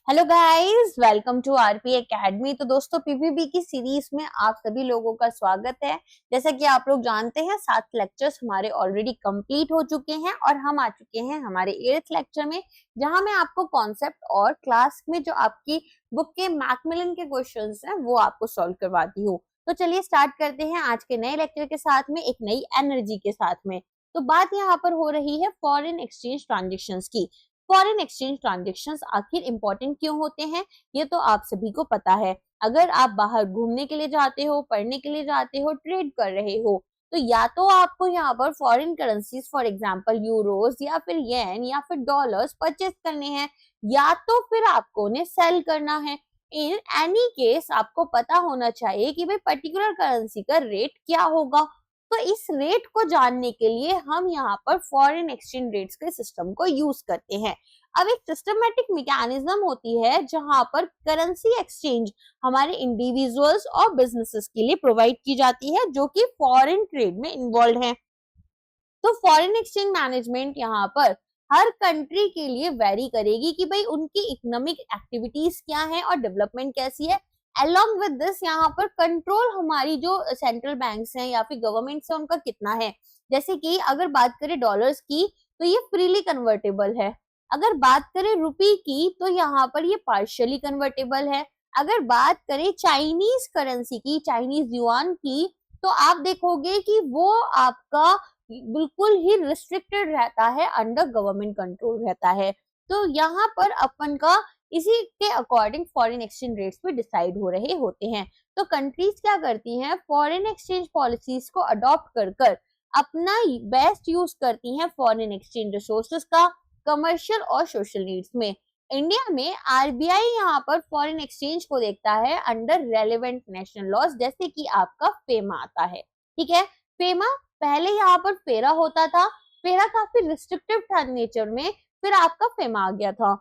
Hello guys, welcome to RP academy. तो दोस्तों, PPB की सीरीज में आप सभी लोगों का स्वागत है। जैसा कि आप लोग जानते हैं, 7 लेक्चर्स हमारे ऑलरेडी कंप्लीट हो चुके हैं और हम आ चुके हैं हमारे 8th लेक्चर में, जहां मैं आपको कॉन्सेप्ट और क्लास में जो आपकी बुक के मैकमिलन के क्वेश्चंस हैं वो आपको सॉल्व करवाती हूँ। तो चलिए स्टार्ट करते हैं आज के नए लेक्चर के साथ में, एक नई एनर्जी के साथ में। तो बात यहाँ पर हो रही है फॉरेन एक्सचेंज ट्रांजेक्शन्स की। फॉरेन एक्सचेंज ट्रांजेक्शन्स आखिर इंपॉर्टेंट क्यों होते हैं, ये तो आप सभी को पता है। अगर आप बाहर घूमने के लिए जाते हो, पढ़ने के लिए जाते हो, ट्रेड कर रहे हो, तो या तो आपको यहाँ पर foreign currencies for example Euros या फिर येन या फिर डॉलर्स परचेस करने हैं, या तो फिर आपको उन्हें सेल करना है। इन एनी केस आपको पता होना चाहिए कि भाई पर्टिकुलर करेंसी का रेट क्या होगा। तो इस रेट को जानने के लिए हम यहाँ पर फॉरेन एक्सचेंज रेट्स के सिस्टम को यूज करते हैं। अब एक सिस्टमेटिक मैकेनिज्म होती है जहां पर करेंसी एक्सचेंज हमारे इंडिविजुअल्स और बिजनेसेस के लिए प्रोवाइड की जाती है, जो कि फॉरेन ट्रेड में इन्वॉल्व है। तो फॉरेन एक्सचेंज मैनेजमेंट यहाँ पर हर कंट्री के लिए वेरी करेगी कि भाई उनकी इकोनॉमिक एक्टिविटीज क्या है और डेवलपमेंट कैसी है। अलोंग विद दिस यहाँ पर कंट्रोल हमारी जो सेंट्रल बैंक्स हैं या फिर गवर्नमेंट है उनका कितना है। जैसे कि अगर बात करें डॉलर्स की, तो ये फ्रीली कन्वर्टेबल है। अगर बात करें रुपी की, तो यहाँ पर ये पार्शियली कन्वर्टेबल है। अगर बात करें चाइनीज करेंसी की, चाइनीज युआन की, तो आप देखोगे कि वो आपका बिल्कुल ही रिस्ट्रिक्टेड रहता है, अंडर गवर्नमेंट कंट्रोल रहता है। तो यहाँ पर अपन का इसी के अकॉर्डिंग फॉरेन एक्सचेंज रेट्स भी डिसाइड हो रहे होते हैं। तो कंट्रीज क्या करती हैं, फॉरेन एक्सचेंज पॉलिसीज को अडॉप्ट कर कर अपना बेस्ट यूज करती हैं फॉरेन एक्सचेंज रिसोर्सेज का, कमर्शियल और सोशल नीड्स में। इंडिया में आरबीआई यहाँ पर फॉरेन एक्सचेंज को देखता है अंडर रेलेवेंट नेशनल लॉज, जैसे कि आपका फेमा आता है। ठीक है, फेमा पहले यहाँ पर फेरा होता था, फेरा काफी रिस्ट्रिक्टिव था नेचर में, फिर आपका फेमा आ गया था।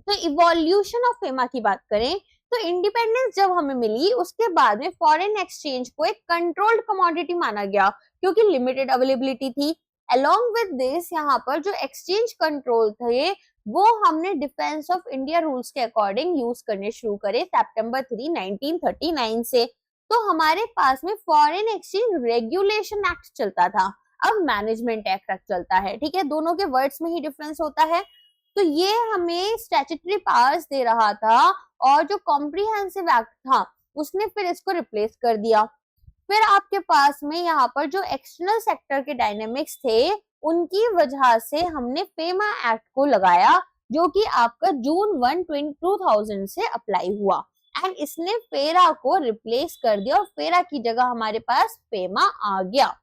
तो इवोल्यूशन ऑफ फेमा की बात करें, तो इंडिपेंडेंस जब हमें मिली उसके बाद में फॉरेन एक्सचेंज को एक कंट्रोल्ड कमोडिटी माना गया, क्योंकि लिमिटेड अवेलेबिलिटी थी। अलोंग विद दिस यहाँ पर जो एक्सचेंज कंट्रोल थे वो हमने डिफेंस ऑफ इंडिया रूल्स के अकॉर्डिंग यूज करने शुरू करे सितंबर 3, 1939 से। तो हमारे पास में फॉरेन एक्सचेंज रेगुलेशन एक्ट चलता था, अब मैनेजमेंट एक्ट चलता है। ठीक है, दोनों के वर्ड्स में ही डिफरेंस होता है। तो ये हमें स्टैट्यूटरी पावर्स दे रहा था, और जो कॉम्प्रिहेंसिव एक्ट था उसने फिर इसको रिप्लेस कर दिया। फिर आपके पास में यहाँ पर जो एक्सटर्नल सेक्टर के डायनेमिक्स थे उनकी वजह से हमने फेमा एक्ट को लगाया, जो कि आपका जून 1, 2000 से अप्लाई हुआ, एंड इसने फेरा को रिप्लेस कर दिया और फेरा की जगह हमारे पास फेमा आ गया।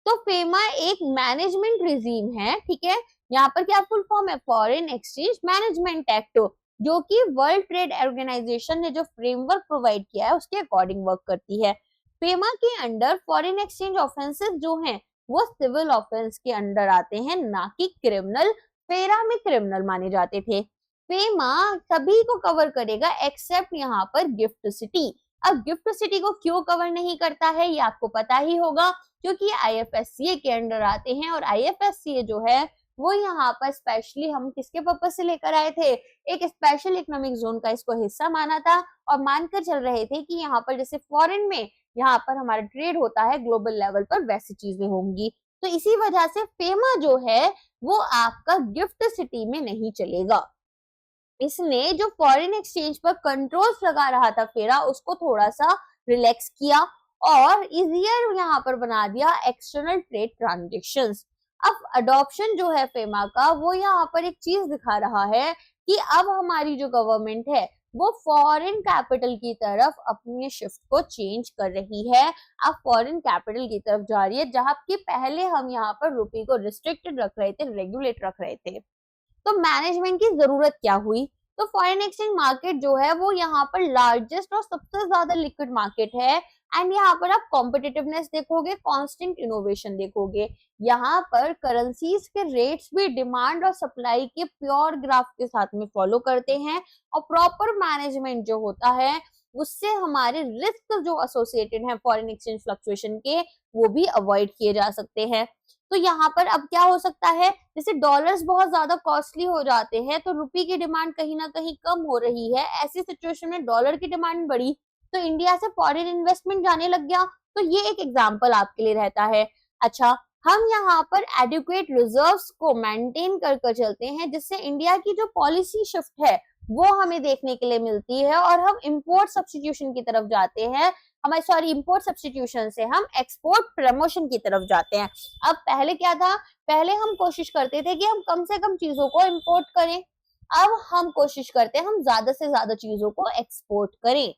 तो फेमा एक मैनेजमेंट रिजीम है। ठीक है, यहाँ पर क्या फुल फॉर्म है, फॉरेन एक्सचेंज मैनेजमेंट एक्ट, जो कि वर्ल्ड ट्रेड ऑर्गेनाइजेशन ने जो फ्रेमवर्क प्रोवाइड किया है उसके अकॉर्डिंग वर्क करती है। फेमा के अंडर फॉरेन एक्सचेंज ऑफेंसेस जो हैं वो सिविल ऑफेंस के अंडर आते हैं, ना कि क्रिमिनल। फेरा में क्रिमिनल माने जाते थे। फेमा सभी को कवर करेगा एक्सेप्ट यहाँ पर गिफ्ट सिटी। अब गिफ्ट सिटी को क्यों कवर नहीं करता है ये आपको पता ही होगा, क्योंकि ये आईएफएससीए के अंडर आते हैं, और आईएफएससीए जो है वो यहाँ पर स्पेशली हम किसके पर्पज से लेकर आए थे, एक स्पेशल इकोनॉमिक जोन का इसको हिस्सा माना था, और मानकर चल रहे थे कि यहाँ पर जैसे फॉरेन में यहाँ पर हमारा ट्रेड होता है ग्लोबल लेवल पर, वैसी चीजें होंगी। तो इसी वजह से फेमा जो है वो आपका गिफ्ट सिटी में नहीं चलेगा। इसने जो फॉरेन एक्सचेंज पर कंट्रोल्स लगा रहा था फेरा, उसको थोड़ा सा रिलैक्स किया और इजियर यहाँ पर बना दिया एक्सटर्नल ट्रेड ट्रांजेक्शन्स। अब अडॉप्शन जो है फेमा का वो यहाँ पर एक चीज दिखा रहा है कि अब हमारी जो गवर्नमेंट है वो फॉरेन कैपिटल की तरफ अपने शिफ्ट को चेंज कर रही है। अब फॉरेन कैपिटल की तरफ जा रही है, जहां कि पहले हम यहाँ पर रुपये को रिस्ट्रिक्टेड रख रहे थे, रेगुलेट रख रहे थे। तो मैनेजमेंट की जरूरत क्या हुई, तो फॉरेन एक्सचेंज मार्केट जो है वो यहाँ पर लार्जेस्ट और सबसे ज्यादा लिक्विड मार्केट है, एंड यहाँ पर आप कॉम्पिटिटिवनेस देखोगे, कांस्टेंट इनोवेशन देखोगे। यहाँ पर करेंसीज के रेट्स भी डिमांड और सप्लाई के प्योर ग्राफ के साथ में फॉलो करते हैं, और प्रॉपर मैनेजमेंट जो होता है उससे हमारे रिस्क जो एसोसिएटेड है फॉरेन एक्सचेंज फ्लक्चुएशन के वो भी अवॉइड किए जा सकते हैं। तो यहाँ पर अब क्या हो सकता है, जैसे डॉलर्स बहुत ज्यादा कॉस्टली हो जाते हैं तो रुपये की डिमांड कहीं ना कहीं कम हो रही है, ऐसी सिचुएशन में डॉलर की डिमांड बढ़ी तो इंडिया से फॉरेन इन्वेस्टमेंट जाने लग गया। तो ये एक एग्जाम्पल आपके लिए रहता है। अच्छा, हम यहाँ पर एडिक्वेट रिजर्व्स को मेंटेन कर चलते हैं जिससे इंडिया की जो पॉलिसी शिफ्ट है वो हमें देखने के लिए मिलती है और हम इंपोर्ट सब्स्टिट्यूशन की तरफ जाते हैं, हमारे इंपोर्ट सब्स्टिट्यूशन से हम एक्सपोर्ट प्रमोशन की तरफ जाते हैं। अब पहले क्या था, पहले हम कोशिश करते थे कि हम कम से कम चीजों को इंपोर्ट करें, अब हम कोशिश करते हैं हम ज्यादा से ज्यादा चीजों को एक्सपोर्ट करें।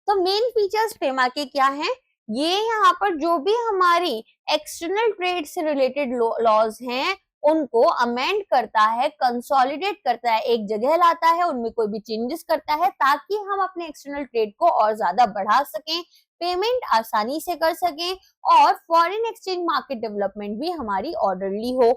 तो मेन फीचर्स फेमा के क्या हैं, ये यहाँ पर जो भी हमारी एक्सटर्नल ट्रेड से रिलेटेड लॉज हैं उनको अमेंड करता है, कंसोलिडेट करता है, एक जगह लाता है, उनमें कोई भी चेंजेस करता है ताकि हम अपने एक्सटर्नल ट्रेड को और ज्यादा बढ़ा सकें, पेमेंट आसानी से कर सकें और फॉरेन एक्सचेंज मार्केट डेवलपमेंट भी हमारी ऑर्डरली हो।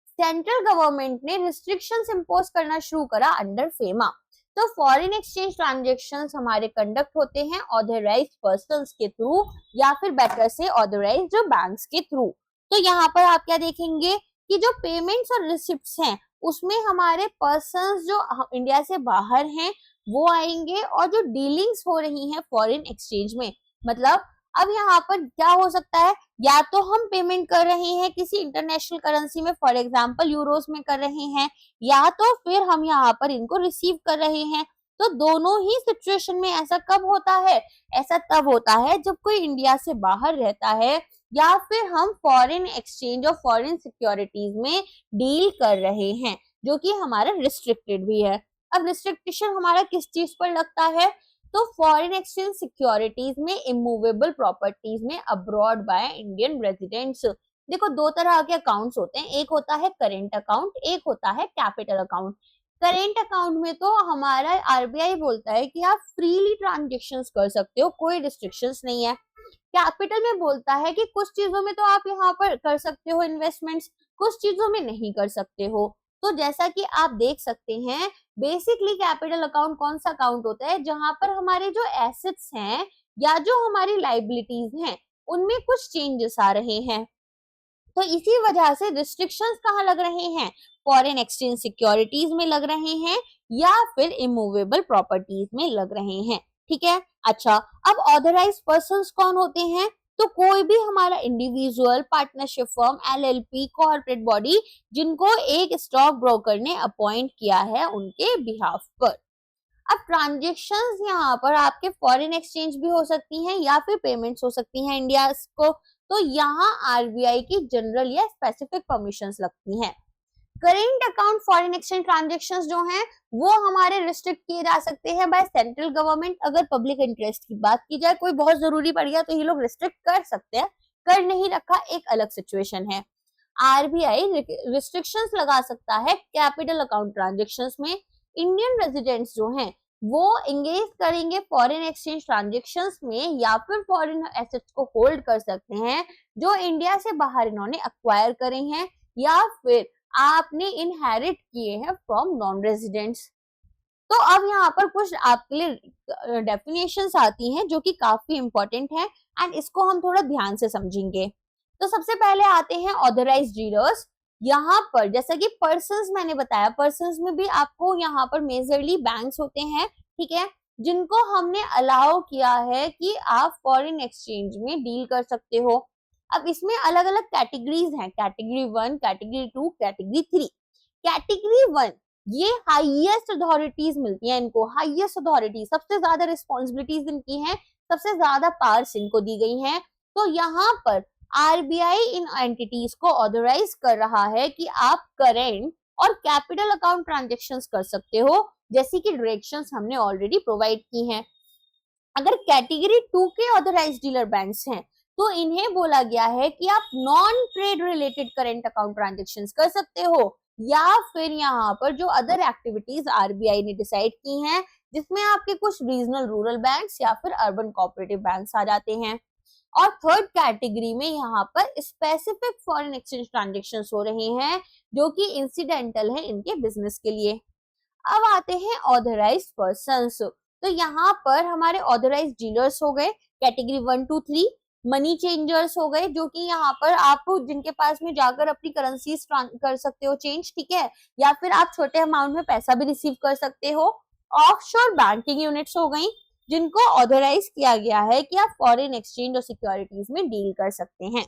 सेंट्रल गवर्नमेंट ने रिस्ट्रिक्शंस इंपोज करना शुरू करा अंडर फेमा। तो फॉरेन एक्सचेंज ट्रांजेक्शन्स हमारे कंडक्ट होते हैं ऑथराइज्ड पर्संस के थ्रू या फिर बेटर से ऑथराइज्ड बैंक्स के थ्रू। तो यहाँ पर आप क्या देखेंगे कि जो पेमेंट्स और रिसिप्ट्स हैं उसमें हमारे पर्संस जो इंडिया से बाहर हैं वो आएंगे और जो डीलिंग्स हो रही हैं फॉरेन एक्सचेंज में, मतलब अब यहाँ पर क्या हो सकता है, या तो हम पेमेंट कर रहे हैं किसी इंटरनेशनल करेंसी में, फॉर एग्जांपल यूरोस में कर रहे हैं, या तो फिर हम यहाँ पर इनको रिसीव कर रहे हैं। तो दोनों ही सिचुएशन में ऐसा कब होता है, ऐसा तब होता है जब कोई इंडिया से बाहर रहता है या फिर हम फॉरेन एक्सचेंज और फॉरेन सिक्योरिटीज में डील कर रहे हैं जो कि हमारा रिस्ट्रिक्टेड भी है। अब रिस्ट्रिक्शन हमारा किस चीज पर लगता है, तो फॉरेन एक्सचेंज सिक्योरिटीज में इमूवेबल प्रॉपर्टीज में अब्रॉड बाय इंडियन रेजिडेंट्स। देखो दो तरह के अकाउंट्स होते हैं, एक होता है करेंट अकाउंट, एक होता है कैपिटल अकाउंट। करेंट अकाउंट में तो हमारा आरबीआई बोलता है कि आप फ्रीली ट्रांजेक्शन्स कर सकते हो, कोई रिस्ट्रिक्शंस नहीं है। कैपिटल में बोलता है कि कुछ चीजों में तो आप यहाँ पर कर सकते हो इन्वेस्टमेंट्स, कुछ चीजों में नहीं कर सकते हो। तो जैसा कि आप देख सकते हैं बेसिकली कैपिटल अकाउंट कौन सा अकाउंट होता है, जहां पर हमारे जो एसेट्स हैं या जो हमारी लाइबिलिटीज हैं उनमें कुछ चेंजेस आ रहे हैं। तो इसी वजह से रिस्ट्रिक्शंस कहाँ लग रहे हैं, फॉरेन एक्सचेंज सिक्योरिटीज में लग रहे हैं या फिर इमूवेबल प्रॉपर्टीज में लग रहे हैं। ठीक है। अच्छा, अब ऑथराइज्ड पर्संस कौन होते हैं, तो कोई भी हमारा individual, partnership firm, LLP, corporate body जिनको एक स्टॉक ब्रोकर ने अपॉइंट किया है उनके बिहाफ पर। अब ट्रांजेक्शन्स यहाँ पर आपके फॉरेन एक्सचेंज भी हो सकती हैं या फिर पेमेंट्स हो सकती हैं इंडिया को, तो यहाँ आरबीआई की जनरल या स्पेसिफिक परमिशंस लगती हैं। Current account foreign exchange transactions जो हैं वो हमारे रिस्ट्रिक्ट किए जा सकते हैं बाय सेंट्रल गवर्नमेंट। अगर पब्लिक इंटरेस्ट की बात की जाए, कोई बहुत जरूरी पड़ गया तो ये लोग रिस्ट्रिक्ट कर सकते हैं, कर नहीं रखा एक अलग सिचुएशन है। आरबीआई रिस्ट्रिक्शंस लगा सकता है कैपिटल अकाउंट ट्रांजेक्शंस में। इंडियन रेजिडेंट्स जो हैं वो एंगेज करेंगे फॉरेन एक्सचेंज ट्रांजेक्शंस में या फिर फॉरेन एसेट्स को होल्ड कर सकते हैं जो इंडिया से बाहर इन्होंने अक्वायर करे हैं या फिर आपने इनहेरिट किए हैं फ्रॉम नॉन रेजिडेंट्स। तो अब यहाँ पर कुछ आपके लिए डेफिनेशंस आती हैं जो कि काफी इंपॉर्टेंट है एंड इसको हम थोड़ा ध्यान से समझेंगे। तो सबसे पहले आते हैं ऑथराइज्ड डीलर्स। यहाँ पर जैसा कि पर्संस मैंने बताया, पर्संस में भी आपको यहाँ पर मेजरली बैंक्स होते हैं, ठीक है, जिनको हमने अलाउ किया है कि आप फॉरेन एक्सचेंज में डील कर सकते हो। अब इसमें अलग अलग कैटेगरीज हैं, कैटेगरी 1, कैटेगरी 2, कैटेगरी 3। कैटेगरी 1 ये हाईएस्ट अथॉरिटीज मिलती हैं इनको, हाईएस्ट अथॉरिटी, सबसे ज्यादा रिस्पॉन्सिबिलिटीज इनकी हैं, सबसे ज्यादा पावर्स इनको दी गई हैं। तो यहाँ पर आरबीआई इन एंटिटीज को ऑथराइज कर रहा है कि आप करेंट और कैपिटल अकाउंट ट्रांजेक्शंस कर सकते हो, जैसी कि डायरेक्शंस हमने ऑलरेडी प्रोवाइड की हैं। अगर कैटेगरी 2 के ऑथराइज्ड डीलर बैंक्स हैं तो इन्हें बोला गया है कि आप non trade related current account transactions कर सकते हो या फिर यहाँ पर जो अदर एक्टिविटीज आरबीआई ने डिसाइड की हैं जिसमें आपके कुछ रीजनल रूरल बैंक्स या फिर अर्बन कोऑपरेटिव बैंक्स आ जाते हैं। और थर्ड कैटेगरी में यहाँ पर स्पेसिफिक फॉरेन एक्सचेंज ट्रांजेक्शंस हो रहे हैं जो कि इंसिडेंटल है इनके बिजनेस के लिए। अब आते हैं ऑथराइज्ड पर्संस। तो यहाँ पर हमारे ऑथराइज डीलर्स हो गए कैटेगरी 1 2 3, मनी चेंजर्स हो गए जो कि यहाँ पर आप जिनके पास में जाकर अपनी करेंसी कर सकते हो चेंज, ठीक है, या फिर आप छोटे अमाउंट में पैसा भी रिसीव कर सकते हो। ऑफशोर बैंकिंग यूनिट्स हो गई जिनको ऑथराइज किया गया है कि आप फॉरेन एक्सचेंज और सिक्योरिटीज में डील कर सकते हैं।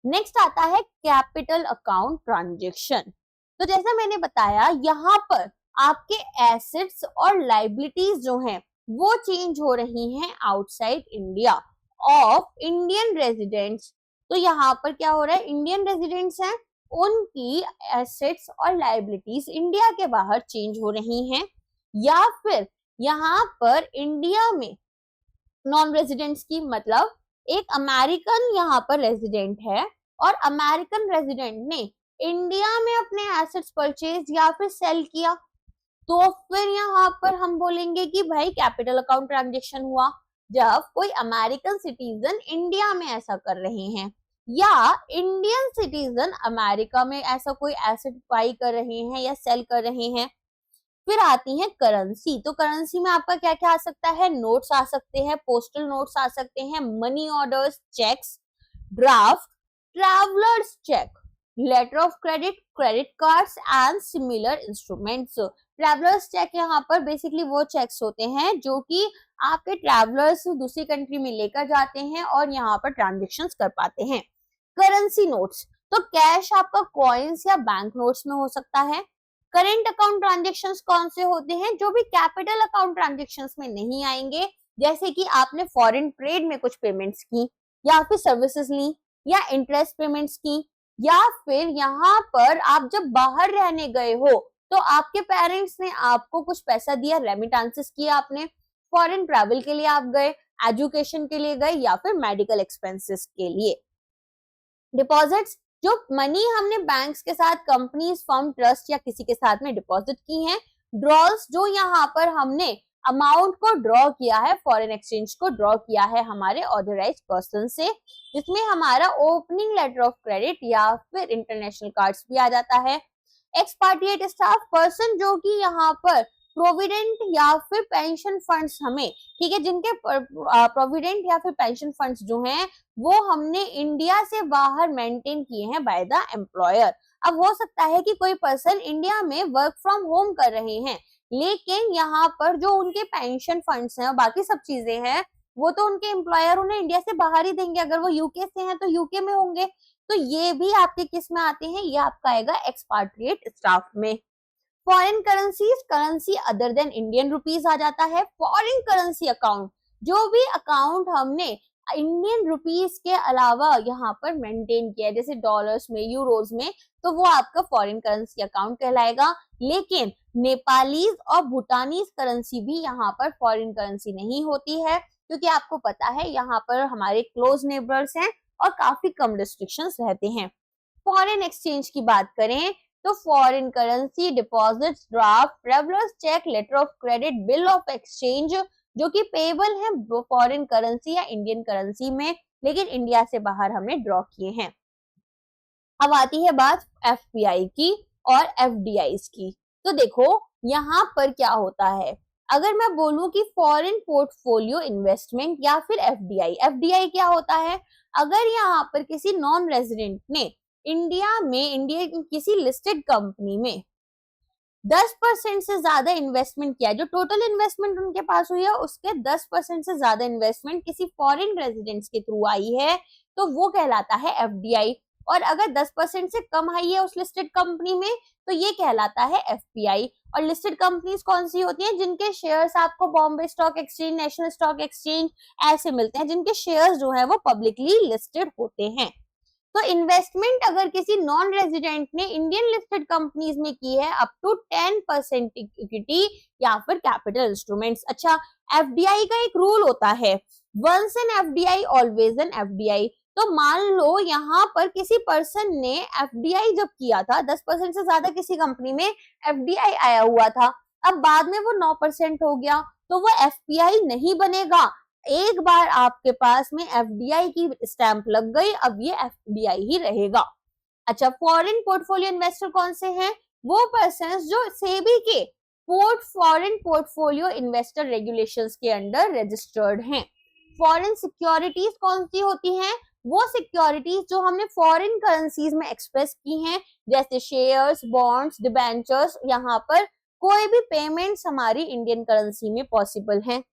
नेक्स्ट आता है कैपिटल अकाउंट ट्रांजेक्शन। तो जैसा मैंने बताया यहाँ पर आपके एसेट्स और लाइबिलिटीज जो हैं वो चेंज हो रही हैं outside India of Indian residents. तो यहाँ पर क्या हो रहा है, इंडियन रेजिडेंट्स हैं उनकी एसेट्स और लाइबिलिटीज इंडिया के बाहर चेंज हो रही हैं, या फिर यहाँ पर इंडिया में नॉन रेजिडेंट्स की, मतलब एक अमेरिकन यहाँ पर रेजिडेंट है और अमेरिकन रेजिडेंट ने इंडिया में अपने एसेट्स परचेज या फिर सेल किया, तो फिर यहाँ पर हम बोलेंगे कि भाई कैपिटल अकाउंट ट्रांजेक्शन हुआ जब कोई अमेरिकन सिटीजन इंडिया में ऐसा कर रहे हैं या इंडियन सिटीजन अमेरिका में ऐसा कोई एसेट बाई कर रहे हैं या सेल कर रहे हैं। फिर आती है करेंसी। तो करेंसी में आपका क्या क्या आ सकता है, नोट्स आ सकते हैं, पोस्टल नोट्स आ सकते हैं, money orders, cheques, draft, travellers cheque, letter of credit, credit cards and similar instruments. Travellers cheque यहाँ पर बेसिकली वो चेक्स होते हैं जो कि आपके ट्रैवलर्स दूसरी कंट्री में लेकर जाते हैं और यहाँ पर ट्रांजेक्शन्स कर पाते हैं। करेंसी नोट्स, तो कैश आपका कॉइन्स या बैंक नोट्स में हो सकता है। करेंट अकाउंट ट्रांजेक्शन्स कौन से होते हैं, जो भी कैपिटल अकाउंट ट्रांजेक्शन्स में नहीं आएंगे, जैसे कि आपने फॉरेन ट्रेड में कुछ पेमेंट्स की या फिर सर्विसेज ली या इंटरेस्ट पेमेंट्स की, या फिर यहाँ पर आप जब बाहर रहने गए हो तो आपके पेरेंट्स ने आपको कुछ पैसा दिया, रेमिटेंसेस किया आपने, फॉरेन ट्रैवल के लिए आप गए, एजुकेशन के लिए गए या फिर मेडिकल एक्सपेंसेस के लिए। डिपॉजिट्स, जो मनी हमने बैंक्स के साथ, कंपनीज, फर्म, ट्रस्ट या किसी के साथ में डिपॉजिट की हैं। ड्रॉल्स, जो यहाँ पर हमने अमाउंट को ड्रॉ किया है, फॉरेन एक्सचेंज को ड्रॉ किया है हमारे ऑथराइज्ड पर्सन से, जिसमें हमारा ओपनिंग लेटर ऑफ क्रेडिट या फिर इंटरनेशनल कार्ड्स भी आ जाता है। एक्सपार्टिएट स्टाफ, पर्सन जो कि यहाँ पर प्रोविडेंट या फिर पेंशन फंड्स हमें, ठीक है, जिनके प्रोविडेंट या फिर पेंशन फंड्स जो हैं वो हमने इंडिया से बाहर मेंटेन किए हैं बाय द एम्प्लॉयर। अब हो सकता है कि कोई पर्सन इंडिया में वर्क फ्रॉम होम कर रहे हैं, लेकिन यहाँ पर जो उनके पेंशन फंड्स हैं और बाकी सब चीजें हैं वो तो उनके एम्प्लॉयर उन्हें इंडिया से बाहर ही देंगे। अगर वो यूके से हैं तो यूके में होंगे, तो ये भी आपके किस में आते हैं, ये आपका आएगा एक्सपाट्रिएट स्टाफ में। Foreign currencies, currency other than Indian rupees आ जाता है। फॉरेन करेंसी अकाउंट, जो भी अकाउंट हमने इंडियन रुपीज के अलावा यहाँ पर मेंटेन किया है, जैसे डॉलर्स में, यूरोज में, तो वो आपका फॉरेन करेंसी अकाउंट कहलाएगा। लेकिन नेपालीज और भूटानीज करेंसी भी यहाँ पर फॉरेन करेंसी नहीं होती है, क्योंकि आपको पता है यहाँ पर हमारे क्लोज नेबर्स हैं और काफी कम रिस्ट्रिक्शंस रहते हैं। फॉरेन एक्सचेंज की बात करें तो foreign currency, deposits, draft, travellers cheque, letter of credit, bill of exchange, जो कि पेबल है फॉरेन करेंसी या इंडियन करेंसी में, लेकिन इंडिया से बाहर हमने ड्रॉ किए हैं। अब आती है बात एफपीआई की और एफडीआईज की। तो देखो यहाँ पर क्या होता है, अगर मैं बोलूं कि फॉरेन पोर्टफोलियो इन्वेस्टमेंट या फिर एफडीआई, एफडीआई क्या होता है, अगर यहाँ पर किसी नॉन रेजिडेंट ने इंडिया की किसी लिस्टेड कंपनी में 10% से ज्यादा इन्वेस्टमेंट किया, जो टोटल इन्वेस्टमेंट उनके पास हुई है उसके 10% से ज्यादा इन्वेस्टमेंट किसी फॉरेन रेजिडेंट्स के थ्रू आई है, तो वो कहलाता है एफडीआई। और अगर 10% से कम आई है उस लिस्टेड कंपनी में तो ये कहलाता है एफपीआई। और लिस्टेड कंपनीज कौन सी होती हैं, जिनके शेयर्स आपको Bombay stock exchange, national stock exchange ऐसे मिलते हैं, जिनके शेयर्स जो है वो पब्लिकली लिस्टेड होते हैं। तो इन्वेस्टमेंट अगर किसी नॉन रेजिडेंट ने इंडियन लिस्टेड कंपनीज में की है अप टू 10% इक्विटी या फिर कैपिटल इंस्ट्रूमेंट्स। अच्छा, एफडीआई का एक रूल होता है, once an FDI always an FDI. तो मान लो यहाँ पर किसी पर्सन ने एफडीआई जब किया था, 10% से ज्यादा किसी कंपनी में एफडीआई आया हुआ था, अब बाद में वो 9% हो गया, तो वो एफपीआई नहीं बनेगा। एक बार आपके पास में एफडीआई की स्टैंप लग गई, अब ये एफडीआई ही रहेगा। अच्छा, फॉरेन पोर्टफोलियो इन्वेस्टर कौन से हैं, वो पर्सन्स जो सेबी के फॉरेन पोर्टफोलियो इन्वेस्टर रेगुलेशंस के अंडर रजिस्टर्ड हैं। फॉरेन सिक्योरिटीज कौन सी होती हैं? वो सिक्योरिटीज जो हमने फॉरेन करेंसीज में एक्सप्रेस की हैं, जैसे शेयर्स, बॉन्ड्स, डिबेंचर्स, यहाँ पर कोई भी पेमेंट्स हमारी इंडियन करेंसी में पॉसिबल हैं।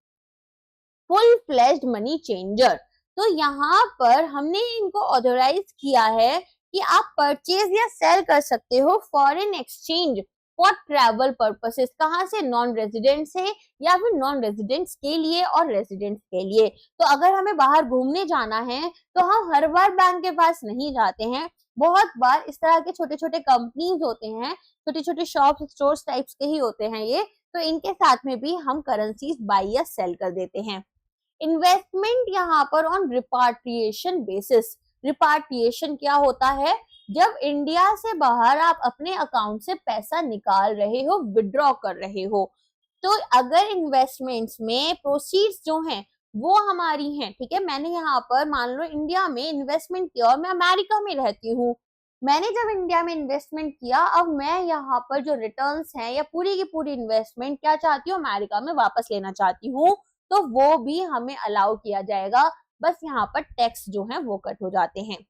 फुल फ्लेज्ड मनी चेंजर, तो यहाँ पर हमने इनको ऑथराइज किया है कि आप परचेज या सेल कर सकते हो foreign exchange for travel purposes. कहाँ से? नॉन रेजिडेंट से या फिर नॉन रेजिडेंट्स के लिए और रेजिडेंट्स के लिए। तो अगर हमें बाहर घूमने जाना है तो हम हर बार बैंक के पास नहीं जाते हैं, बहुत बार इस तरह के छोटे छोटे कंपनीज होते हैं, छोटे छोटे शॉप स्टोर्स टाइप्स के ही होते हैं ये, तो इनके साथ में भी हम करेंसीज बाई या सेल कर देते हैं। इन्वेस्टमेंट यहाँ पर ऑन रिपाट्रिएशन बेसिस। रिपाट्रिएशन क्या होता है? जब इंडिया से बाहर आप अपने अकाउंट से पैसा निकाल रहे हो, विड्रॉ कर रहे हो, तो अगर इन्वेस्टमेंट्स में प्रोसीड्स जो हैं वो हमारी हैं, ठीक है, मैंने यहाँ पर मान लो इंडिया में इन्वेस्टमेंट किया और मैं अमेरिका में रहती हूँ, मैंने जब इंडिया में इन्वेस्टमेंट किया, अब मैं यहाँ पर जो रिटर्न्स हैं या पूरी की पूरी इन्वेस्टमेंट क्या चाहती हूँ? अमेरिका में वापस लेना चाहती हूँ, तो वो भी हमें अलाउ किया जाएगा, बस यहाँ पर टैक्स जो है वो कट हो जाते हैं।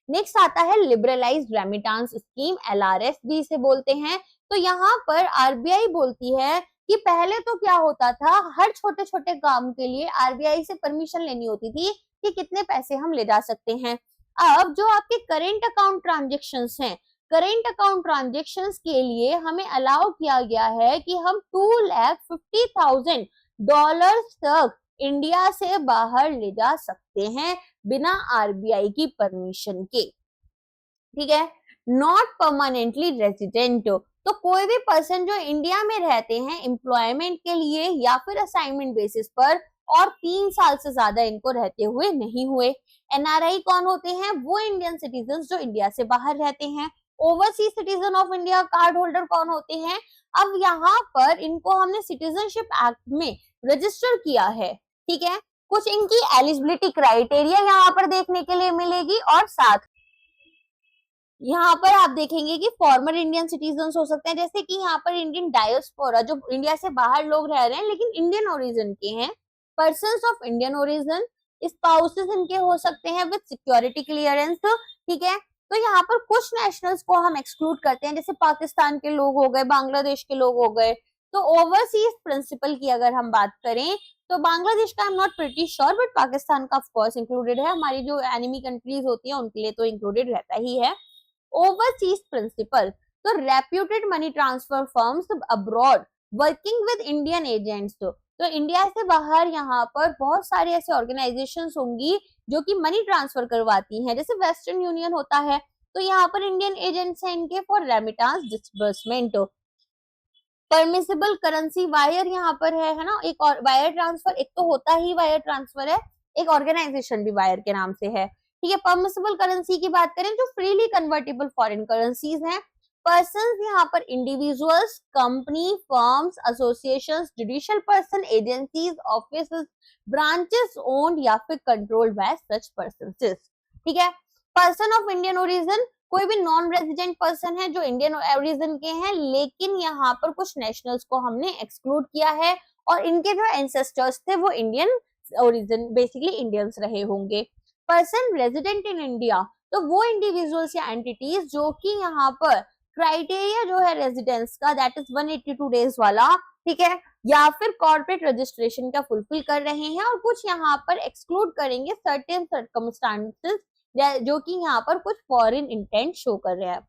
नेक्स्ट आता है लिबरलाइज्ड रेमिटेंस स्कीम, LRS भी इसे बोलते हैं। तो यहाँ पर आरबीआई बोलती है कि पहले तो क्या होता था, हर छोटे छोटे काम के लिए आरबीआई से परमिशन लेनी होती थी कि कितने पैसे हम ले जा सकते हैं। अब जो आपके करेंट अकाउंट ट्रांजेक्शन्स हैं, करेंट अकाउंट ट्रांजेक्शन्स के लिए हमें अलाउ किया गया है कि हम $250,000 तक इंडिया से बाहर ले जा सकते हैं बिना आरबीआई की परमिशन के, ठीक है। नॉट परमानेंटली रेजिडेंट, तो कोई भी पर्सन जो इंडिया में रहते हैं एम्प्लॉयमेंट के लिए या फिर असाइनमेंट बेसिस पर और 3 साल से ज्यादा इनको रहते हुए नहीं हुए। एनआरआई कौन होते हैं? वो इंडियन सिटीजन जो इंडिया से बाहर रहते हैं। Overseas citizen of India card holder कौन होते हैं? अब यहाँ पर इनको हमने सिटीजनशिप एक्ट में रजिस्टर किया है, ठीक है। कुछ इनकी एलिजिबिलिटी क्राइटेरिया यहाँ पर देखने के लिए मिलेगी और साथ यहाँ पर आप देखेंगे कि फॉर्मर इंडियन सिटीजन हो सकते हैं, जैसे कि यहाँ पर इंडियन डायस्पोरा जो इंडिया से बाहर लोग रह रहे हैं लेकिन इंडियन ओरिजिन के हैं, persons of Indian origin, spouses इनके हो सकते हैं विद सिक्योरिटी क्लियरेंस, ठीक है। तो यहाँ पर कुछ नेशनल्स को हम एक्सक्लूड करते हैं, जैसे पाकिस्तान के लोग हो गए, बांग्लादेश के लोग हो गए। तो ओवरसीज प्रिंसिपल की अगर हम बात करें तो बांग्लादेश का I am not pretty sure, but Pakistan का ऑफ कोर्स इंक्लूडेड है, हमारी जो एनिमी कंट्रीज होती है उनके लिए तो इंक्लूडेड रहता ही है। ओवरसीज प्रिंसिपल, तो reputed money transfer firms abroad working with Indian agents, तो इंडिया से बाहर यहाँ पर बहुत सारी ऐसे ऑर्गेनाइजेशंस होंगी जो कि मनी ट्रांसफर करवाती हैं, जैसे वेस्टर्न यूनियन होता है, तो यहाँ पर इंडियन एजेंट्स हैं इनके for remittance disbursement. Permissible currency wire यहाँ पर है ना, एक और वायर ट्रांसफर, एक तो होता ही वायर ट्रांसफर है, एक ऑर्गेनाइजेशन भी वायर के नाम से है, ठीक है। परमिसिबल करेंसी की बात करें जो फ्रीली कन्वर्टेबल फॉरेन करेंसीज हैं। पर्सन्स यहाँ पर individuals, company, firms, associations, judicial person, agencies, offices, branches owned या फिर कंट्रोल्ड बाय सच पर्सन्स, ठीक है। पर्सन ऑफ इंडियन ओरिजिन, कोई भी नॉन रेजिडेंट पर्सन है जो इंडियन ओरिजिन के हैं, लेकिन यहाँ पर कुछ नेशनल्स को हमने एक्सक्लूड किया है और इनके जो एंसेस्टर्स थे वो इंडियन ओरिजिन, बेसिकली इंडियंस रहे होंगे। पर्सन रेजिडेंट इन इंडिया, तो वो इंडिविजुअल्स या एंटिटीज जो कि यहाँ पर क्राइटेरिया जो है रेजिडेंस का दैट इज 182 डेज वाला, ठीक है, या फिर कॉर्पोरेट रजिस्ट्रेशन का फुलफिल कर रहे हैं, और कुछ यहाँ पर एक्सक्लूड करेंगे सर्टेन सर्कमस्टांसेस जो कि यहाँ पर कुछ फॉरेन इंटेंट शो कर रहे हैं।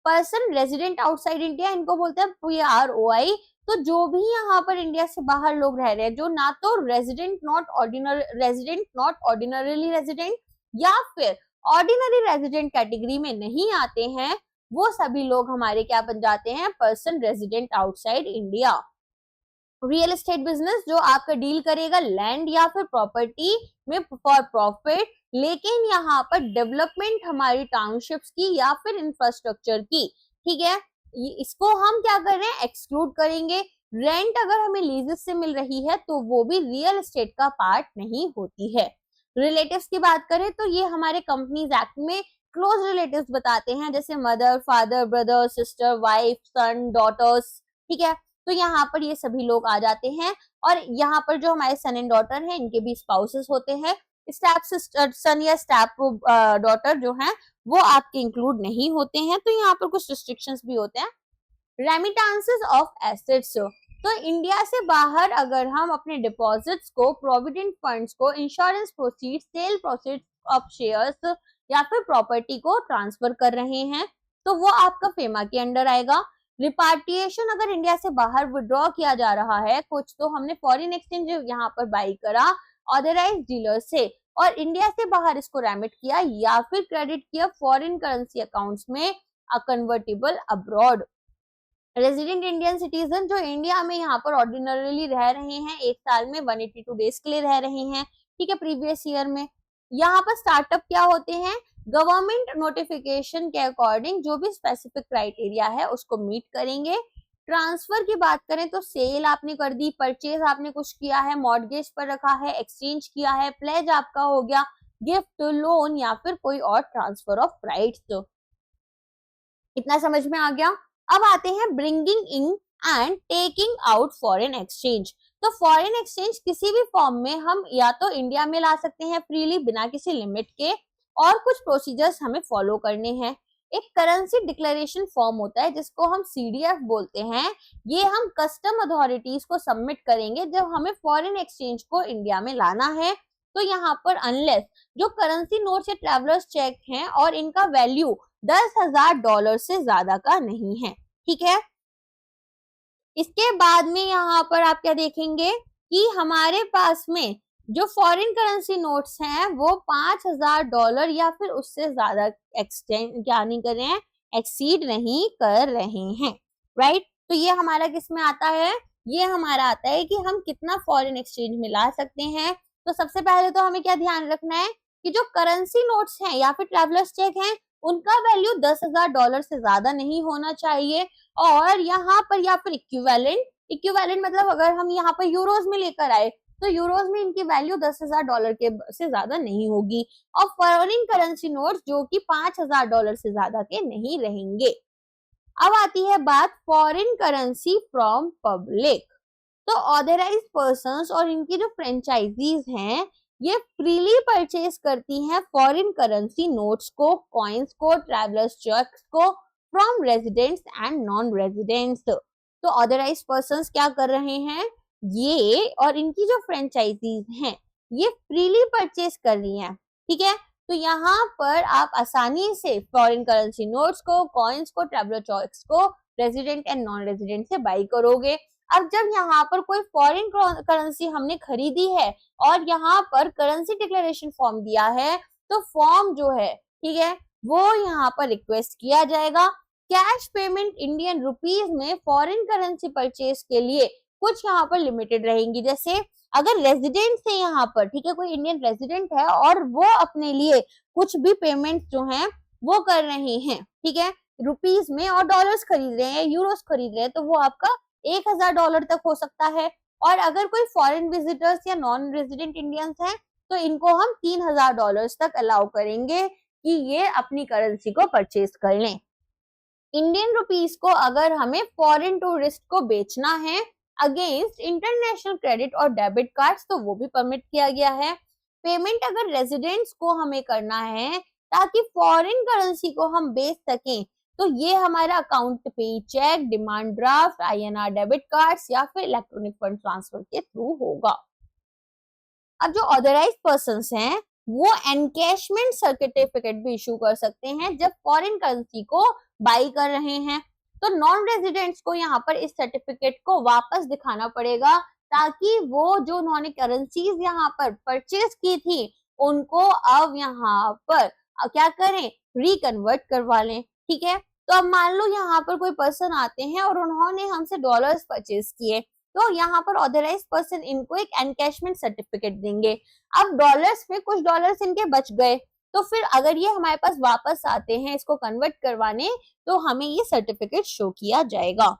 पर्सन रेजिडेंट आउटसाइड इंडिया, इनको बोलते हैं PROI, तो जो भी यहाँ पर इंडिया से बाहर लोग रह रहे हैं जो ना तो रेजिडेंट नॉट ऑर्डिनरीली रेजिडेंट या फिर ऑर्डिनरी रेजिडेंट कैटेगरी में नहीं आते हैं, वो सभी लोग हमारे क्या बन जाते हैं? Person resident outside India. Real estate business जो आपका डील करेगा लैंड या फिर प्रॉपर्टी में फॉर प्रॉफिट, लेकिन यहाँ पर डेवलपमेंट हमारी टाउनशिप्स की या फिर इंफ्रास्ट्रक्चर की, ठीक है, इसको हम क्या कर रहे हैं? एक्सक्लूड करेंगे। रेंट अगर हमें लीजेस से मिल रही है तो वो भी रियल एस्टेट का पार्ट नहीं होती है। रिलेटिव्स की बात करें तो ये हमारे कंपनीज एक्ट में क्लोज रिलेटिव्स बताते हैं, जैसे mother, father, brother, sister, wife, son, daughters, ठीक है। तो यहाँ पर ये सभी लोग आ जाते हैं। और यहाँ पर जो हमारे सन एंड डॉटर हैं इनके भी स्पाउसेस होते हैं। स्टेप सिस्टर सन या स्टेप डॉटर जो हैं वो आपके इंक्लूड नहीं होते हैं। तो यहाँ पर कुछ रिस्ट्रिक्शंस भी होते हैं। रेमिटेंसेस ऑफ एसेट्स, तो इंडिया से बाहर अगर हम अपने डिपॉजिट्स को, प्रोविडेंट फंड्स को, insurance proceeds, sale proceeds of shares या फिर प्रॉपर्टी को ट्रांसफर कर रहे हैं तो वो आपका फेमा के अंडर आएगा। रिपार्टिएशन, अगर इंडिया से बाहर विड्रॉ किया जा रहा है कुछ, तो हमने फॉरेन एक्सचेंज यहाँ पर बाई करा ऑथराइज्ड डीलर से और इंडिया से बाहर इसको रेमिट किया या फिर क्रेडिट किया फॉरेन करेंसी अकाउंट्स में convertible abroad. Resident Indian citizen जो इंडिया में यहाँ पर ऑर्डिनरली रह रहे हैं, एक साल में 182 डेज के लिए रह रहे हैं, ठीक है, प्रीवियस ईयर में। यहाँ पर स्टार्टअप क्या होते हैं, गवर्नमेंट नोटिफिकेशन के अकॉर्डिंग जो भी स्पेसिफिक क्राइटेरिया है उसको मीट करेंगे। ट्रांसफर की बात करें तो सेल आपने कर दी, परचेज आपने कुछ किया है, मॉर्गेज पर रखा है, एक्सचेंज किया है, प्लेज आपका हो गया, गिफ्ट, लोन या फिर कोई और ट्रांसफर ऑफ राइट्स। इतना समझ में आ गया। अब आते हैं bringing in and taking out foreign exchange. तो फॉरेन एक्सचेंज किसी भी फॉर्म में हम या तो इंडिया में ला सकते हैं फ्रीली बिना किसी लिमिट के, और कुछ प्रोसीजर्स हमें फॉलो करने हैं। एक करेंसी डिक्लेरेशन फॉर्म होता है जिसको हम CDF बोलते हैं, ये हम कस्टम अथॉरिटीज को सबमिट करेंगे जब हमें फॉरेन एक्सचेंज को इंडिया में लाना है। तो यहाँ पर अनलेस जो करेंसी नोट्स या ट्रैवलर्स चेक हैं और इनका वैल्यू $10,000 से ज्यादा का नहीं है, ठीक है। इसके बाद में यहाँ पर आप क्या देखेंगे कि हमारे पास में जो फॉरेन करेंसी नोट्स हैं वो $5,000 या फिर उससे ज्यादा एक्सटेंड क्या नहीं कर रहे हैं, एक्सीड नहीं कर रहे हैं, राइट। तो ये हमारा किस में आता है, ये हमारा आता है कि हम कितना फॉरेन एक्सचेंज में ला सकते हैं। तो सबसे पहले तो हमें क्या ध्यान रखना है कि जो करेंसी नोट्स हैं या फिर ट्रैवलर्स चेक हैं उनका वैल्यू $10,000 से ज्यादा नहीं होना चाहिए। और यहाँ पर या फिर इक्विवेलेंट मतलब अगर हम यहाँ पर यूरोज में लेकर आए तो यूरोज में इनकी वैल्यू $10,000 के से ज्यादा नहीं होगी। और फॉरेन करेंसी नोट्स जो कि $5,000 से ज्यादा के नहीं रहेंगे। अब आती है बात फॉरेन करेंसी फ्रॉम पब्लिक। तो ऑथराइज्ड पर्संस और इनकी जो फ्रेंचाइजीज हैं ये फ्रीली परचेज करती हैं फॉरेन करेंसी नोट्स को, कॉइन्स को, ट्रैवलर्स चेक्स को from residents and non residents. तो ऑथराइज्ड पर्संस क्या कर रहे हैं, ये और इनकी जो फ्रेंचाइजीज हैं ये फ्रीली परचेज कर रही हैं, ठीक है। तो यहाँ पर आप आसानी से फॉरेन करेंसी नोट्स को, कॉइन्स को, ट्रैवलर चेक्स को रेजिडेंट एंड नॉन रेजिडेंट से बाई करोगे। अब जब यहाँ पर कोई फॉरेन करेंसी हमने खरीदी है और यहाँ पर करेंसी डिक्लेरेशन फॉर्म दिया है तो फॉर्म जो है, ठीक है, वो यहाँ पर रिक्वेस्ट किया जाएगा। कैश पेमेंट इंडियन रुपीज में फॉरेन करेंसी परचेज के लिए कुछ यहाँ पर लिमिटेड रहेंगी। जैसे अगर रेजिडेंट से यहाँ पर, ठीक है, कोई इंडियन रेजिडेंट है और वो अपने लिए कुछ भी पेमेंट जो है वो कर रहे हैं, ठीक है, रुपीज में, और डॉलर्स खरीद रहे हैं, यूरोस खरीद रहे हैं, तो वो आपका $1,000 तक हो सकता है। और अगर कोई फॉरेन विजिटर्स या नॉन रेजिडेंट इंडियंस हैं तो इनको हम $3,000 तक अलाउ करेंगे कि ये अपनी करेंसी को परचेज कर लें। इंडियन रुपीस को अगर हमें फॉरेन टूरिस्ट को बेचना है अगेंस्ट इंटरनेशनल क्रेडिट और डेबिट कार्ड्स तो वो भी परमिट किया गया है। पेमेंट अगर रेजिडेंट्स को हमें करना है ताकि फॉरेन करेंसी को हम बेच सकें तो ये हमारा अकाउंट पे cheque, demand draft, INR debit cards या फिर इलेक्ट्रॉनिक फंड ट्रांसफर के थ्रू होगा। अब जो ऑथराइज्ड पर्संस हैं वो एनकैशमेंट सर्टिफिकेट भी इशू कर सकते हैं जब फॉरेन करेंसी को बाई कर रहे हैं। तो नॉन रेजिडेंट्स को यहाँ पर इस सर्टिफिकेट को वापस दिखाना पड़ेगा ताकि वो जो उन्होंने करेंसीज यहाँ पर परचेज की थी उनको अब यहाँ पर क्या करें, रिकन्वर्ट करवा लें, ठीक है। तो अब मान लो यहाँ पर कोई पर्सन आते हैं और उन्होंने हमसे डॉलर्स परचेज किए तो यहाँ पर ऑथराइज्ड पर्सन इनको एक एनकैशमेंट सर्टिफिकेट देंगे। अब डॉलर्स में कुछ डॉलर्स इनके बच गए तो फिर अगर ये हमारे पास वापस आते हैं इसको कन्वर्ट करवाने तो हमें ये सर्टिफिकेट शो किया जाएगा।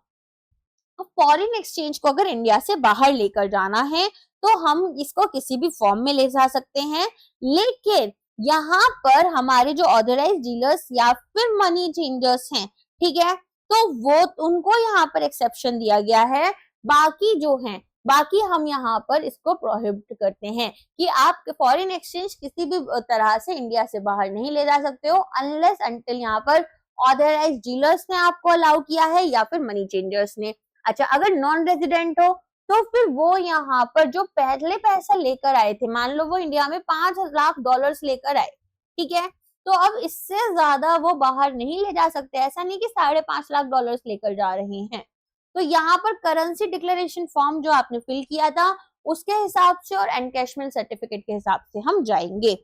तो फॉरेन एक्सचेंज को अगर इंडिया से बाहर लेकर जाना है तो हम इसको किसी भी फॉर्म में ले जा सकते हैं, लेकिन यहाँ पर हमारे जो ऑथराइज्ड डीलर्स या फिर मनी चेंजर्स हैं, ठीक है, तो वो उनको यहाँ पर एक्सेप्शन दिया गया है। बाकी जो है, बाकी हम यहाँ पर इसको प्रोहिबिट करते हैं कि आप फॉरेन एक्सचेंज किसी भी तरह से इंडिया से बाहर नहीं ले जा सकते हो अनलेस अंटिल यहाँ पर ऑथराइज डीलर्स ने आपको अलाउ किया है या फिर मनी चेंजर्स ने। अच्छा, अगर नॉन रेजिडेंट हो तो फिर वो यहाँ पर जो पहले पैसा लेकर आए थे, मान लो वो इंडिया में $5 लाख लेकर आए, ठीक है, तो अब इससे ज्यादा वो बाहर नहीं ले जा सकते। ऐसा नहीं कि $5.5 लाख लेकर जा रहे हैं। तो यहाँ पर करेंसी डिक्लेरेशन फॉर्म जो आपने फिल किया था उसके हिसाब से और एनकैशमेंट सर्टिफिकेट के हिसाब से हम जाएंगे।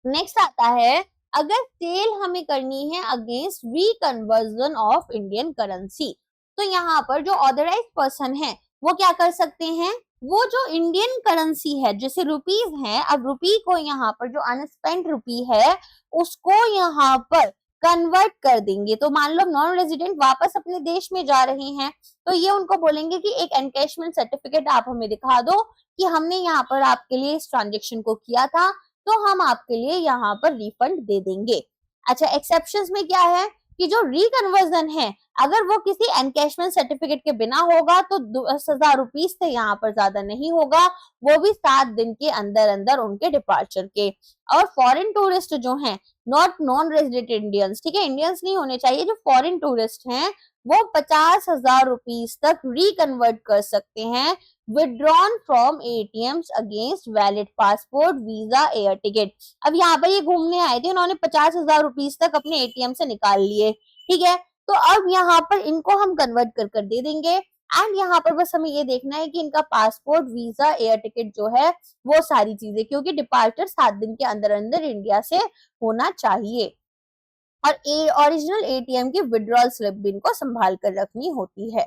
नेक्स्ट आता है, अगर सेल हमें करनी है अगेंस्ट रिकन्वर्जन ऑफ इंडियन करेंसी, तो यहाँ पर जो ऑथराइज पर्सन है वो क्या कर सकते हैं, वो जो इंडियन करेंसी है जैसे रुपीज है, अब रुपी को यहाँ पर जो अनस्पेंट रुपी है उसको यहाँ पर कन्वर्ट कर देंगे। तो मान लो नॉन रेजिडेंट वापस अपने देश में जा रहे हैं तो ये उनको बोलेंगे कि एक एनकैशमेंट सर्टिफिकेट आप हमें दिखा दो कि हमने यहाँ पर आपके लिए इस ट्रांजेक्शन को किया था, तो हम आपके लिए यहाँ पर रिफंड दे देंगे। अच्छा, एक्सेप्शंस में क्या है कि जो रिकन्वर्जन है अगर वो किसी एनकैशमेंट सर्टिफिकेट के बिना होगा तो 10,000 रुपीज से यहाँ पर ज्यादा नहीं होगा, वो भी 7 दिन के अंदर अंदर उनके डिपार्चर के। और फॉरेन टूरिस्ट जो हैं, नॉट नॉन रेजिडेंट इंडियंस, ठीक है, इंडियंस नहीं होने चाहिए, जो फॉरेन टूरिस्ट हैं वो 50,000 रुपीज तक रिकन्वर्ट कर सकते हैं withdrawn from ATMs against valid passport, visa, air ticket. अब यहाँ पर ये घूमने आए थे, उन्होंने 50,000 रुपीज तक अपने एटीएम से निकाल लिए, ठीक है, तो अब यहाँ पर इनको हम कन्वर्ट कर कर दे देंगे। एंड यहाँ पर बस हमें ये देखना है कि इनका पासपोर्ट, वीजा, एयर टिकट जो है वो सारी चीजें, क्योंकि डिपार्चर 7 दिन के अंदर अंदर इंडिया से होना चाहिए, और ओरिजिनल एटीएम की विड्रॉल स्लिप भी इनको संभाल कर रखनी होती है।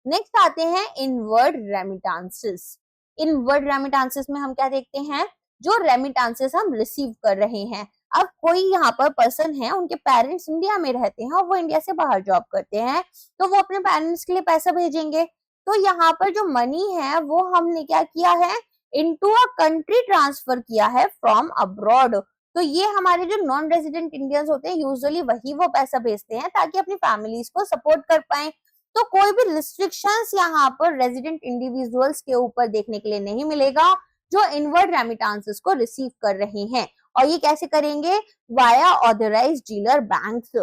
नेक्स्ट आते हैं इनवर्ड रेमिटांसेस। इनवर्ड रेमिटांसेस में हम क्या देखते हैं, जो रेमिटांसेस हम रिसीव कर रहे हैं। अब कोई यहाँ पर पर्सन है, उनके पेरेंट्स इंडिया में रहते हैं और वो इंडिया से बाहर जॉब करते हैं, तो वो अपने पेरेंट्स के लिए पैसा भेजेंगे। तो यहाँ पर जो मनी है वो हमने क्या किया है, इनटू अ कंट्री ट्रांसफर किया है फ्रॉम अब्रॉड। तो ये हमारे जो नॉन रेजिडेंट इंडियंस होते हैं यूजुअली वही वो पैसा भेजते हैं ताकि अपनी फैमिलीज को सपोर्ट कर पाए। तो कोई भी रिस्ट्रिक्शंस यहाँ पर रेजिडेंट इंडिविजुअल्स के ऊपर देखने के लिए नहीं मिलेगा जो इनवर्ड रेमिटांसेस को रिसीव कर रहे हैं। और ये कैसे करेंगे, वाया ऑथराइज डीलर बैंक्स।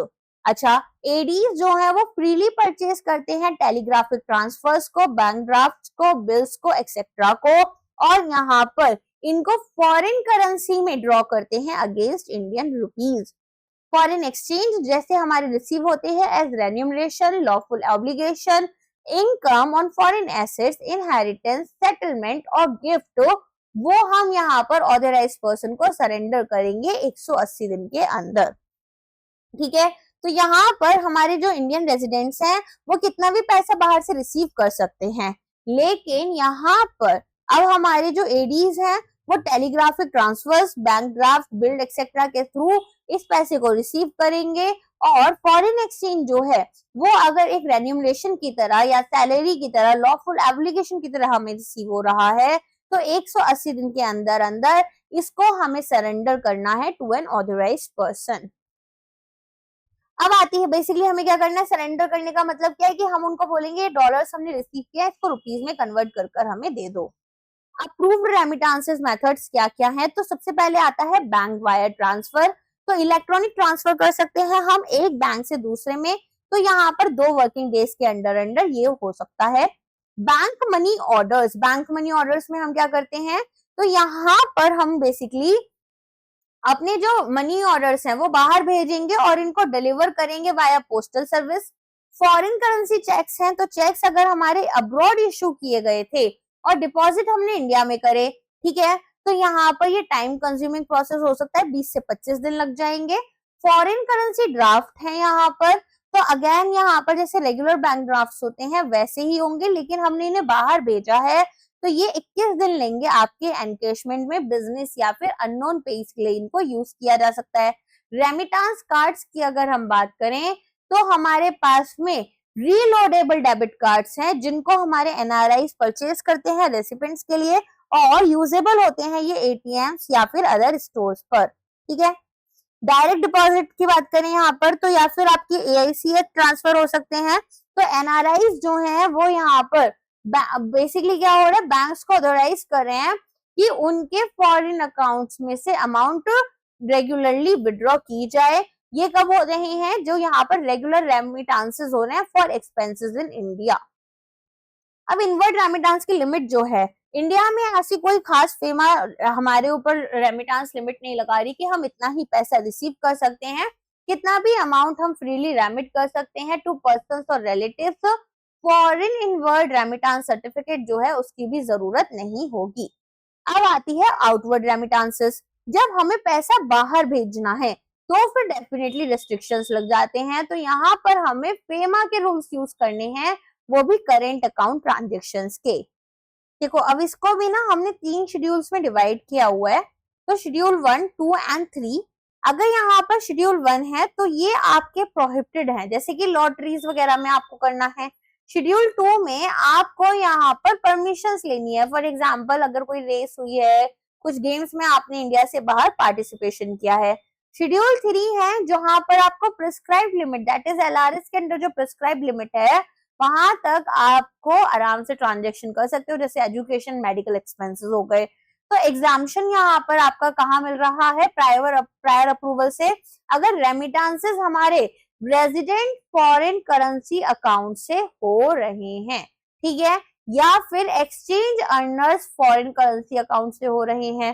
अच्छा, एडीज जो है वो फ्रीली परचेज करते हैं टेलीग्राफिक ट्रांसफर्स को, बैंक ड्राफ्ट को, बिल्स को, एक्सेट्रा को, और यहाँ पर इनको फॉरेन करेंसी में ड्रॉ करते हैं against Indian rupees. Foreign exchange जैसे हमारे रिसीव होते हैं as remuneration, lawful obligation, income on foreign assets, inheritance, settlement और गिफ्ट, वो हम यहाँ पर ऑथराइज पर्सन को सरेंडर करेंगे 180 दिन के अंदर, ठीक है। तो यहाँ पर हमारे जो इंडियन रेजिडेंट्स हैं वो कितना भी पैसा बाहर से रिसीव कर सकते हैं, लेकिन यहाँ पर अब हमारे जो एडीज हैं वो telegraphic transfers, bank draft, bills etcetera के थ्रू इस पैसे को रिसीव करेंगे। और फॉरेन एक्सचेंज जो है वो अगर एक रेन्यूमरेशन की तरह या सैलरी की तरह, लॉफुल एब्लिगेशन की तरह हमें रिसीव हो रहा है तो 180 दिन के अंदर अंदर इसको हमें सरेंडर करना है टू एन ऑथराइज्ड पर्सन। अब आती है बेसिकली हमें क्या करना है, सरेंडर करने का मतलब क्या है कि हम उनको बोलेंगे डॉलर्स हमने रिसीव किया, इसको रुपीज में कन्वर्ट कर कर हमें दे दो। अप्रूव्ड रेमिटांसेस मेथड्स क्या क्या हैं, तो सबसे पहले आता है बैंक वायर ट्रांसफर। तो इलेक्ट्रॉनिक ट्रांसफर कर सकते हैं हम एक बैंक से दूसरे में, तो यहाँ पर 2 वर्किंग डेज के अंदर अंदर ये हो सकता है। Bank money orders, bank money orders में हम क्या करते हैं, तो यहाँ पर हम बेसिकली अपने जो मनी ऑर्डर्स हैं वो बाहर भेजेंगे और इनको डिलीवर करेंगे via postal service. Foreign currency cheques हैं, तो चेक्स अगर हमारे अब्रॉड इशू किए गए थे और डिपॉजिट हमने इंडिया में करे, ठीक है, तो यहाँ पर ये टाइम कंज्यूमिंग प्रोसेस हो सकता है, 20 से 25 दिन लग जाएंगे। फॉरेन करेंसी ड्राफ्ट है यहाँ पर, तो अगेन यहाँ पर जैसे रेगुलर बैंक ड्राफ्ट होते हैं वैसे ही होंगे, लेकिन हमने इन्हें बाहर भेजा है तो ये 21 दिन लेंगे आपके एनकैशमेंट में। बिजनेस या फिर अननोन पेज के लिए इनको यूज किया जा सकता है। रेमिटांस कार्ड्स की अगर हम बात करें तो हमारे पास में रीलोडेबल डेबिट कार्ड्स हैं जिनको हमारे एनआरआईज परचेज करते हैं रेसिपिएंट्स के लिए, और यूजेबल होते हैं ये एटीएम्स या फिर अदर स्टोर्स पर, ठीक है। डायरेक्ट डिपॉजिट की बात करें यहाँ पर तो या फिर आपकी AICH ट्रांसफर हो सकते हैं। तो NRIs जो है वो यहाँ पर बेसिकली क्या हो रहा है, बैंक्स को ऑथोराइज कर रहे हैं कि उनके फॉरेन अकाउंट्स में से अमाउंट रेगुलरली विड्रॉ की जाए। ये कब हो रहे हैं, जो यहाँ पर रेगुलर रेमिटांसेस हो रहे हैं फॉर एक्सपेंसेस इन इंडिया। अब इनवर्ड रेमिटांस की लिमिट जो है, इंडिया में ऐसी कोई खास फेमा हमारे ऊपर रेमिटांस लिमिट नहीं लगा रही कि हम इतना ही पैसा रिसीव कर सकते हैं, कितना भी अमाउंट हम फ्रीली रेमिट कर सकते हैं टू पर्सन्स और relatives. Foreign inward remittance certificate जो है उसकी भी जरूरत नहीं होगी। अब आती है आउटवर्ड रेमिटांसेस। जब हमें पैसा बाहर भेजना है तो फिर डेफिनेटली रेस्ट्रिक्शंस लग जाते हैं। तो यहाँ पर हमें फेमा के रूल्स यूज करने हैं, वो भी करेंट अकाउंट ट्रांजेक्शन्स के। देखो अब इसको भी ना हमने 3 शेड्यूल्स में डिवाइड किया हुआ है। तो शेड्यूल 1, 2 एंड 3। अगर यहाँ पर शेड्यूल 1 है तो ये आपके प्रोहिबिटेड है, जैसे कि लॉटरीज वगैरह में आपको करना है। शेड्यूल 2 में आपको यहाँ पर परमिशंस लेनी है। फॉर एग्जाम्पल अगर कोई रेस हुई है, कुछ गेम्स में आपने इंडिया से बाहर पार्टिसिपेशन किया है। शेड्यूल 3 है जहां पर आपको prescribe limit, that is LRS के अंदर जो प्रिस्क्राइब लिमिट है वहां तक आपको आराम से ट्रांजेक्शन कर सकते हो, जैसे एजुकेशन, मेडिकल एक्सपेंसेस हो गए। तो एग्जाम्पशन यहाँ पर आपका कहाँ मिल रहा है, प्रायर अप्रूवल से। अगर रेमिटांसेस हमारे रेजिडेंट फॉरेन करेंसी अकाउंट से हो रहे हैं, ठीक है, या फिर exchange earners foreign currency account से हो रहे हैं।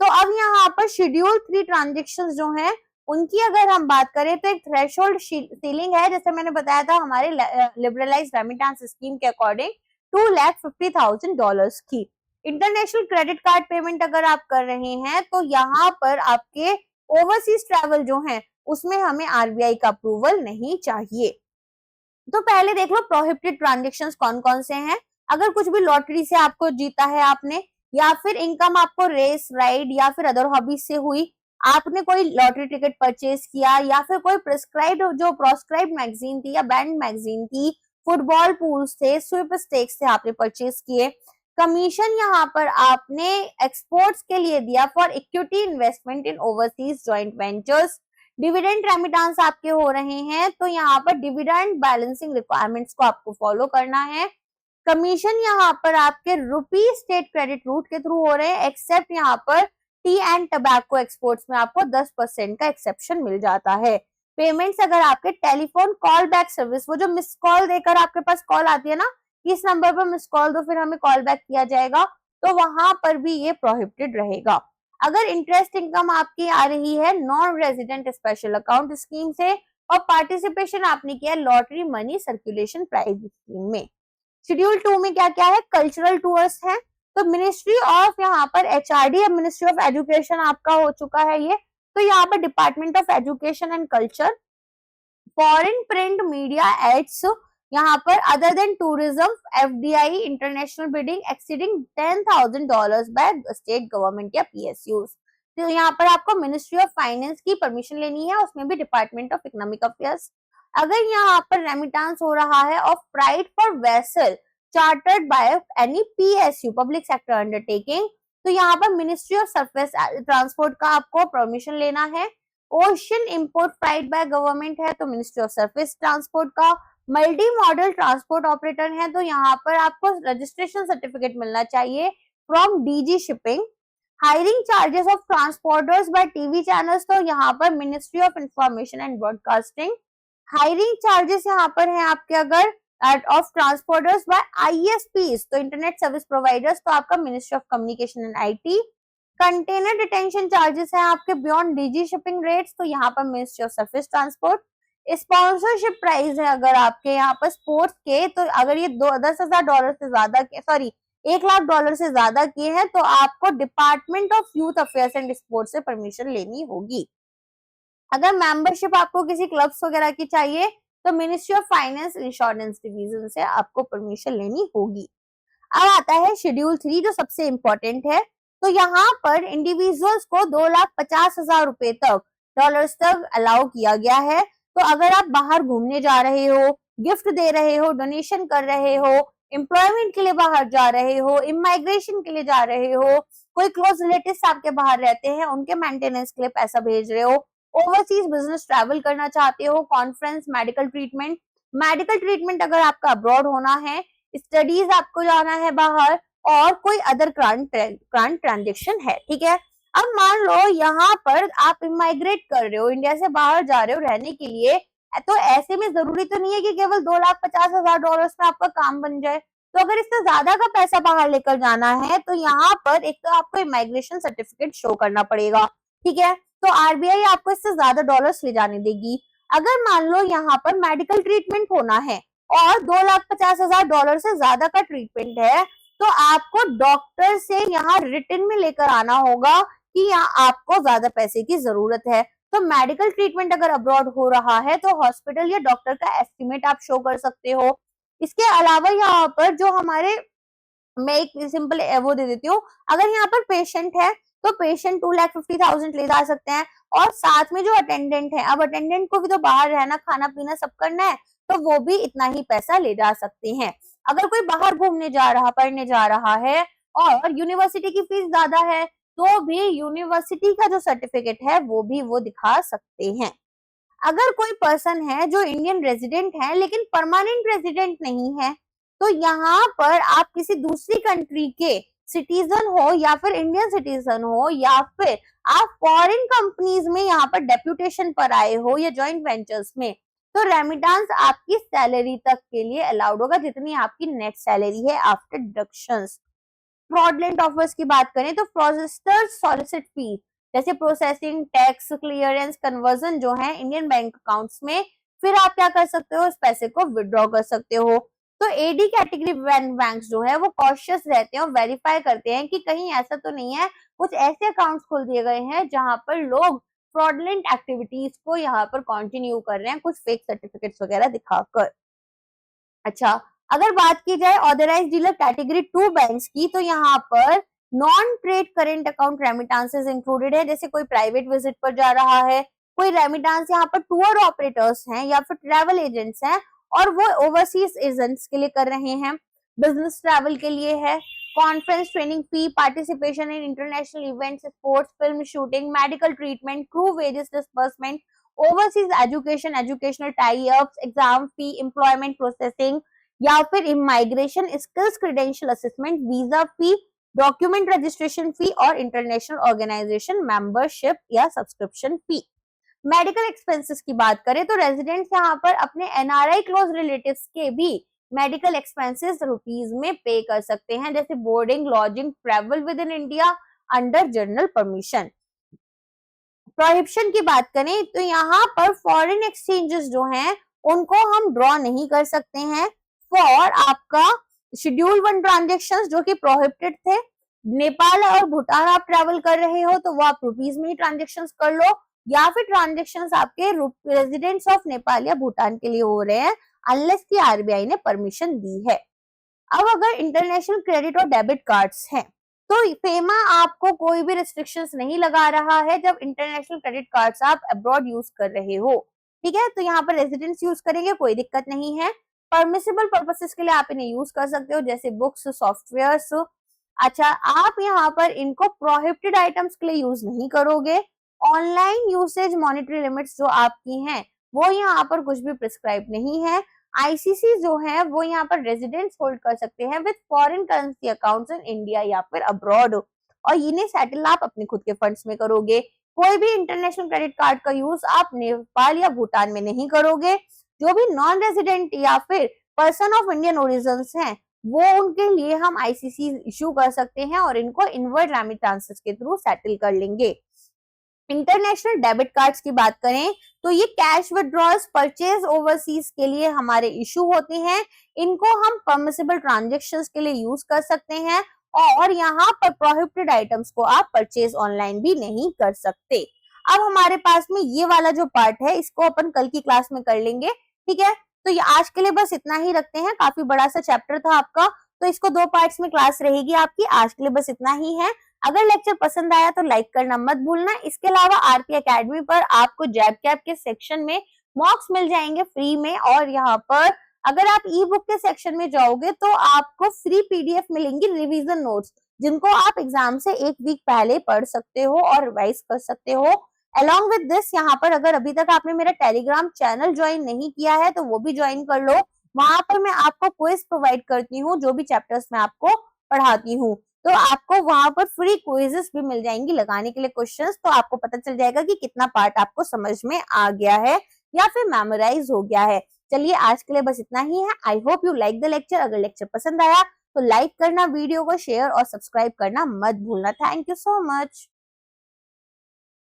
तो अब यहाँ पर शेड्यूल 3 ट्रांजेक्शन्स जो हैं उनकी अगर हम बात करें तो एक थ्रेशोल्ड सीलिंग है, जैसे मैंने बताया था हमारे लिबरलाइज्ड रेमिटेंस स्कीम के अकॉर्डिंग $250,000 की। इंटरनेशनल क्रेडिट कार्ड पेमेंट अगर आप कर रहे हैं तो यहाँ पर आपके ओवरसीज ट्रैवल जो है उसमें हमें RBI का अप्रूवल नहीं चाहिए। तो पहले देख लो प्रोहिबिटेड ट्रांजेक्शन्स कौन कौन से हैं। अगर कुछ भी लॉटरी से आपको जीता है आपने, या फिर इनकम आपको रेस, राइड या फिर अदर हॉबीज से हुई, आपने कोई लॉटरी टिकट परचेज किया, या फिर कोई प्रोस्क्राइब मैगजीन थी या बैंड मैगजीन थी, फुटबॉल पूल्स थे, स्वीप स्टेक्स थे आपने परचेज किए। कमीशन यहाँ पर आपने एक्सपोर्ट्स के लिए दिया for equity investment in overseas joint ventures. Dividend remittance आपके हो रहे हैं तो यहाँ पर डिविडेंड बैलेंसिंग रिक्वायरमेंट्स को आपको फॉलो करना है। कमीशन यहाँ पर आपके रुपी स्टेट क्रेडिट रूट के थ्रू हो रहे हैं, एक्सेप्ट यहाँ पर टी एंड टबैको एक्सपोर्ट्स में आपको 10% का एक्सेप्शन मिल जाता है। पेमेंट्स अगर आपके टेलीफोन कॉल बैक सर्विस, वो जो मिस कॉल देकर आपके पास कॉल आती है ना, इस नंबर पर मिस कॉल दो फिर हमें कॉल बैक किया जाएगा, तो वहां पर भी ये प्रोहिबिटेड रहेगा। अगर इंटरेस्ट इनकम आपकी आ रही है non resident special account scheme से और पार्टिसिपेशन आपने किया lottery money circulation prize scheme में। शेड्यूल 2 में क्या क्या है, कल्चरल टूर्स हैं। तो मिनिस्ट्री ऑफ यहाँ पर HRD, मिनिस्ट्री ऑफ एजुकेशन आपका हो चुका है ये। तो यहाँ पर department of education and culture, foreign print media ads, यहाँ पर other than tourism, FDI international bidding exceeding $10,000 by state government या PSUs। तो यहाँ पर आपको मिनिस्ट्री ऑफ फाइनेंस की परमिशन लेनी है, उसमें भी डिपार्टमेंट ऑफ इकोनॉमिक अफेयर्स। अगर यहाँ पर रेमिटेंस हो रहा है of pride for vessel chartered by any PSU public sector undertaking, तो यहाँ पर मिनिस्ट्री ऑफ सरफेस ट्रांसपोर्ट का आपको परमिशन लेना है। Ocean import pride by government है तो मिनिस्ट्री ऑफ सरफेस ट्रांसपोर्ट का। मल्टी मॉडल ट्रांसपोर्ट ऑपरेटर है तो यहाँ पर आपको रजिस्ट्रेशन सर्टिफिकेट मिलना चाहिए from DG shipping. Hiring charges of transporters by TV channels, तो यहाँ पर ministry of information and broadcasting. Hiring charges यहाँ पर हैं आपके अगर ऑफ ट्रांसपोर्टर्स बाय ISPs, तो इंटरनेट सर्विस प्रोवाइडर्स, तो आपका ministry of communication and IT। Container detention charges हैं आपके बियॉन्ड DG शिपिंग रेट्स, तो यहाँ पर ministry of surface transport. Sponsorship price है अगर आपके यहाँ पर स्पोर्ट्स के, तो अगर ये $10,000 से ज्यादा के, सॉरी $1,00,000 से ज्यादा किए हैं तो आपको department of youth affairs and sports से परमिशन लेनी होगी। अगर मेंबरशिप आपको किसी क्लब्स वगैरह की चाहिए तो ministry of finance insurance division से आपको परमिशन लेनी होगी। अब आता है शेड्यूल 3 जो सबसे इंपॉर्टेंट है। तो यहाँ पर इंडिविजुअल्स को 2,50,000 रुपए तक डॉलर्स तक अलाउ किया गया है। तो अगर आप बाहर घूमने जा रहे हो, गिफ्ट दे रहे हो, डोनेशन कर रहे हो, एम्प्लॉयमेंट के लिए बाहर जा रहे हो, इमाइग्रेशन के लिए जा रहे हो, कोई क्लोज रिलेटिव्स आपके बाहर रहते हैं उनके मेंटेनेंस के लिए पैसा भेज रहे हो, ओवरसीज बिजनेस ट्रैवल करना चाहते हो, कॉन्फ्रेंस, मेडिकल ट्रीटमेंट अगर आपका अब्रॉड होना है, स्टडीज आपको जाना है बाहर, और कोई अदर ग्रांट ट्रांजेक्शन है, ठीक है। अब मान लो यहाँ पर आप इमाइग्रेट कर रहे हो, इंडिया से बाहर जा रहे हो रहने के लिए, तो ऐसे में जरूरी तो नहीं है कि केवल $2,50,000 में आपका काम बन जाए। तो अगर इससे ज्यादा का पैसा बाहर लेकर जाना है तो यहाँ पर एक तो आपको इमाइग्रेशन सर्टिफिकेट शो करना पड़ेगा, ठीक है। तो आरबीआई आपको इससे ज्यादा डॉलर्स ले जाने देगी। अगर मान लो यहाँ पर मेडिकल ट्रीटमेंट होना है और $2,50,000 से ज्यादा का ट्रीटमेंट है, तो आपको डॉक्टर से यहाँ रिटन में लेकर आना होगा कि यहाँ आपको ज्यादा पैसे की जरूरत है। तो मेडिकल ट्रीटमेंट अगर अब्रॉड हो रहा है तो हॉस्पिटल या डॉक्टर का एस्टिमेट आप शो कर सकते हो। इसके अलावा यहाँ पर जो हमारे, मैं एक सिंपल वो दे देती हूँ, अगर यहाँ पर पेशेंट है तो पेशेंट 2,50,000 ले जा सकते हैं, और साथ में जो अटेंडेंट है, अब अटेंडेंट को भी तो बाहर रहना, खाना पीना सब करना है, तो वो भी इतना ही पैसा ले जा सकते हैं। अगर कोई बाहर घूमने जा रहा, पढ़ने जा रहा है और यूनिवर्सिटी की फीस ज्यादा है, तो भी यूनिवर्सिटी का जो सर्टिफिकेट है वो भी वो दिखा सकते हैं। अगर कोई पर्सन है जो इंडियन रेजिडेंट है लेकिन परमानेंट रेजिडेंट नहीं है, तो यहाँ पर आप किसी दूसरी कंट्री के सिटीजन हो या फिर इंडियन सिटीजन हो, या फिर आप फॉरेन कंपनीज में यहाँ पर डेप्यूटेशन पर आए हो या जॉइंट वेंचर्स में, तो रेमिटेंस आपकी सैलरी तक के लिए अलाउड होगा, जितनी आपकी नेट सैलरी है आफ्टर डिडक्शंस। फ्रॉडलेंट ऑफर्स की बात करें तो फ्रॉडस्टर्स सॉलिसिट फी, जैसे प्रोसेसिंग, टैक्स क्लियरेंस, कन्वर्जन जो है इंडियन बैंक अकाउंट्स में, फिर आप क्या कर सकते हो, इस पैसे को विड्रॉ कर सकते हो। तो एडी कैटेगरी बैंक जो है वो कॉशियस रहते हैं और वेरीफाई करते हैं कि कहीं ऐसा तो नहीं है, कुछ ऐसे अकाउंट्स खोल दिए गए हैं जहां पर लोग फ्रॉडलेंट एक्टिविटीज को यहाँ पर कंटिन्यू कर रहे हैं, कुछ फेक सर्टिफिकेट्स वगैरह दिखाकर। अच्छा, अगर बात की जाए ऑथराइज्ड डीलर कैटेगरी 2 बैंक्स की, तो यहाँ पर non trade current account remittances included है, जैसे कोई प्राइवेट विजिट पर जा रहा है, कोई रेमिटेंस यहाँ पर टूर ऑपरेटर्स हैं या फिर ट्रैवल एजेंट्स हैं और वो ओवरसीज एजेंट्स के लिए कर रहे हैं, बिजनेस ट्रैवल के लिए है, conference, training fee, participation in international events, sports, film shooting, medical treatment, crew wages disbursement, overseas education, educational tie ups, exam fee, employment processing, या फिर immigration, skills credential assessment, visa fee, document registration fee और international organisation membership या subscription fee. Medical expenses की बात करें तो residents यहाँ पर अपने एनआरआई क्लोज रिलेटिव्स के भी मेडिकल एक्सपेंसेस रुपीज में पे कर सकते हैं, जैसे boarding, lodging, travel with in India under general permission. Prohibition की बात करें तो यहाँ पर फॉरेन एक्सचेंजेस जो हैं उनको हम ड्रॉ नहीं कर सकते हैं फॉर आपका शेड्यूल 1 ट्रांजेक्शन जो कि प्रोहिबिटेड थे। नेपाल और भूटान आप ट्रैवल कर रहे हो तो वो आप रुपीज में ही ट्रांजेक्शन कर लो, या फिर ट्रांजेक्शन आपके रेजिडेंट्स ऑफ नेपाल या भूटान के लिए हो रहे हैं अनलेस की आरबीआई ने परमिशन दी है। अब अगर इंटरनेशनल क्रेडिट और डेबिट कार्ड्स हैं तो फेमा आपको कोई भी रिस्ट्रिक्शंस नहीं लगा रहा है जब इंटरनेशनल क्रेडिट कार्ड्स आप अब्रॉड यूज कर रहे हो, ठीक है। तो यहाँ पर रेजिडेंट्स यूज करेंगे, कोई दिक्कत नहीं है। परमिसिबल पर्पसेस के लिए आप इन्हें यूज कर सकते हो, जैसे बुक्स, सॉफ्टवेयर्स। अच्छा, आप यहाँ पर इनको प्रोहिबिटेड आइटम्स के लिए यूज नहीं करोगे। ऑनलाइन यूसेज मॉनिटरी लिमिट्स जो आपकी हैं वो यहाँ पर कुछ भी प्रिस्क्राइब नहीं है। आईसीसी जो है वो यहाँ पर रेजिडेंट्स होल्ड कर सकते हैं with foreign currency accounts in India या फिर अब्रॉड, और इन्हें सेटल आप अपने खुद के फंड्स में करोगे। कोई भी इंटरनेशनल क्रेडिट कार्ड का यूज आप नेपाल या भूटान में नहीं करोगे। जो भी नॉन रेजिडेंट या फिर पर्सन ऑफ इंडियन ओरिजिन हैं वो उनके लिए हम आईसीसी इश्यू कर सकते हैं और इनको इनवर्ड रेमिटेंसेस के थ्रू सेटल कर लेंगे। इंटरनेशनल डेबिट कार्ड्स की बात करें तो ये कैश विड्रॉल्स, परचेज ओवरसीज के लिए हमारे इशू होते हैं। इनको हम परमिसिबल ट्रांजेक्शंस के लिए यूज कर सकते हैं, और यहाँ पर प्रोहिबिटेड आइटम्स को आप परचेज ऑनलाइन भी नहीं कर सकते। अब हमारे पास में ये वाला जो पार्ट है इसको अपन कल की क्लास में कर लेंगे, ठीक है। तो ये आज के लिए बस इतना ही रखते हैं, काफी बड़ा सा चैप्टर था आपका, तो इसको 2 पार्ट्स में क्लास रहेगी आपकी। आज के लिए बस इतना ही है। अगर लेक्चर पसंद आया तो लाइक करना मत भूलना। इसके अलावा आरपी एकेडमी पर आपको जैब कैप के सेक्शन में मॉक्स मिल जाएंगे फ्री में, और यहाँ पर अगर आप ई बुक के सेक्शन में जाओगे तो आपको फ्री पीडीएफ मिलेंगी रिवीजन नोट्स, जिनको आप एग्जाम से 1 वीक पहले पढ़ सकते हो और रिवाइज कर सकते हो। अलॉन्ग विद दिस यहाँ पर अगर अभी तक आपने मेरा टेलीग्राम चैनल ज्वाइन नहीं किया है तो वो भी ज्वाइन कर लो। वहां पर मैं आपको क्विज प्रोवाइड करती हूँ, जो भी चैप्टर्स में आपको पढ़ाती हूँ, तो आपको वहां पर फ्री क्विजेस भी मिल जाएंगी लगाने के लिए क्वेश्चंस, तो आपको पता चल जाएगा कि कितना पार्ट आपको समझ में आ गया है या फिर मेमोराइज हो गया है। चलिए आज के लिए बस इतना ही है। I hope you like the lecture. अगर लेक्चर पसंद आया तो लाइक करना, वीडियो को शेयर और सब्सक्राइब करना मत भूलना। Thank you so much.